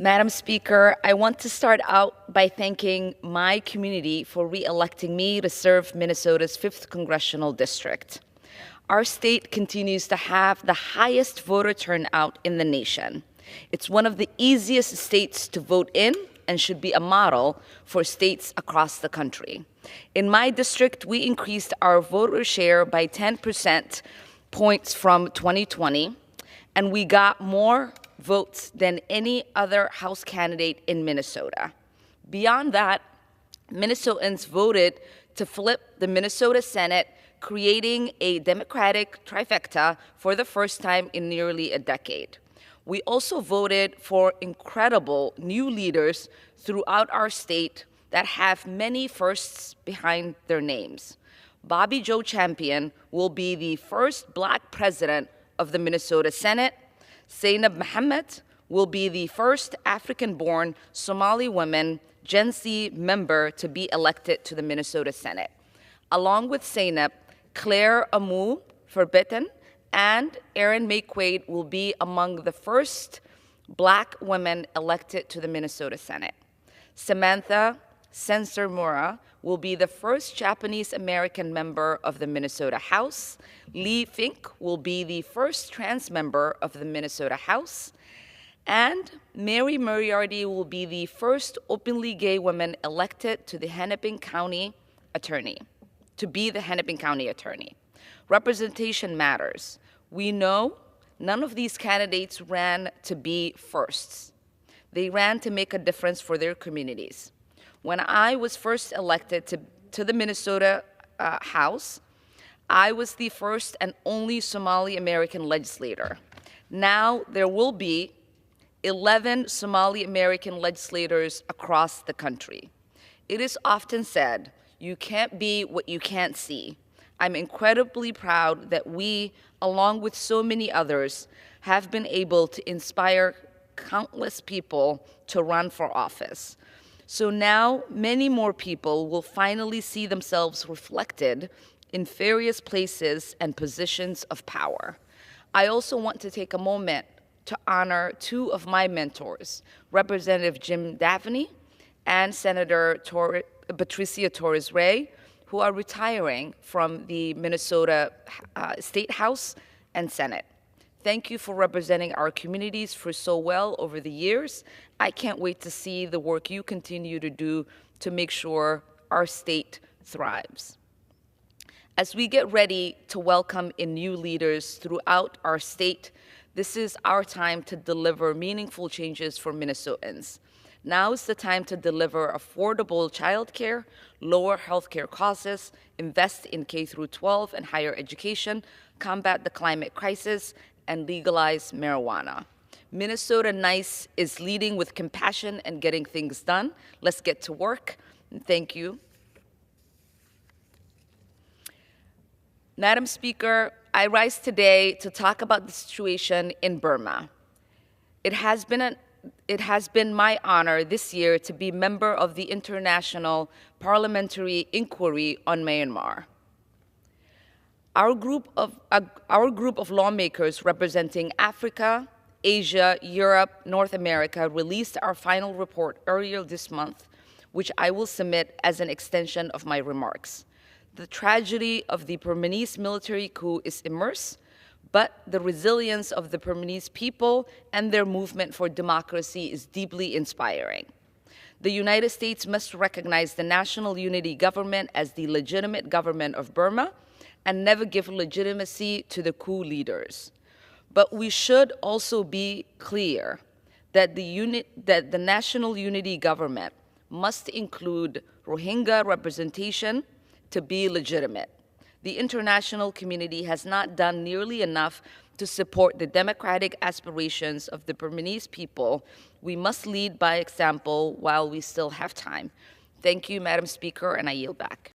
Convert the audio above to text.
Madam Speaker, I want to start out by thanking my community for re-electing me to serve Minnesota's 5th Congressional District. Our state continues to have the highest voter turnout in the nation. It's one of the easiest states to vote in and should be a model for states across the country. In my district, we increased our voter share by 10% points from 2020, and we got more votes than any other House candidate in Minnesota. Beyond that, Minnesotans voted to flip the Minnesota Senate, creating a Democratic trifecta for the first time in nearly a decade. We also voted for incredible new leaders throughout our state that have many firsts behind their names. Bobby Joe Champion will be the first Black president of the Minnesota Senate. Zainab Mohammed will be the first African-born Somali woman Gen Z member to be elected to the Minnesota Senate. Along with Zainab, Claire Amu Forbitten and Erin May Quaid will be among the first Black women elected to the Minnesota Senate. Samantha Sensor-Mura will be the first Japanese-American member of the Minnesota House. Lee Fink will be the first trans member of the Minnesota House. And Mary Moriarty will be the first openly gay woman elected to the Hennepin County Attorney, to be the Hennepin County Attorney. Representation matters. We know none of these candidates ran to be firsts. They ran to make a difference for their communities. When I was first elected to the Minnesota House, I was the first and only Somali American legislator. Now there will be 11 Somali American legislators across the country. It is often said, you can't be what you can't see. I'm incredibly proud that we, along with so many others, have been able to inspire countless people to run for office. So now many more people will finally see themselves reflected in various places and positions of power. I also want to take a moment to honor two of my mentors, Representative Jim Daphne and Senator Patricia Torres Ray, who are retiring from the Minnesota State House and Senate. Thank you for representing our communities for so well over the years. I can't wait to see the work you continue to do to make sure our state thrives. As we get ready to welcome in new leaders throughout our state, this is our time to deliver meaningful changes for Minnesotans. Now is the time to deliver affordable childcare, lower healthcare costs, invest in K-12 and higher education, combat the climate crisis, and legalize marijuana. Minnesota NICE is leading with compassion and getting things done. Let's get to work. Thank you. Madam Speaker, I rise today to talk about the situation in Burma. It has been my honor this year to be member of the International Parliamentary Inquiry on Myanmar. Our group of lawmakers representing Africa, Asia, Europe, North America released our final report earlier this month, which I will submit as an extension of my remarks. The tragedy of the Burmese military coup is immense, but the resilience of the Burmese people and their movement for democracy is deeply inspiring. The United States must recognize the National Unity Government as the legitimate government of Burma and never give legitimacy to the coup leaders. But we should also be clear that the National Unity Government must include Rohingya representation to be legitimate. The international community has not done nearly enough to support the democratic aspirations of the Burmese people. We must lead by example while we still have time. Thank you, Madam Speaker, and I yield back.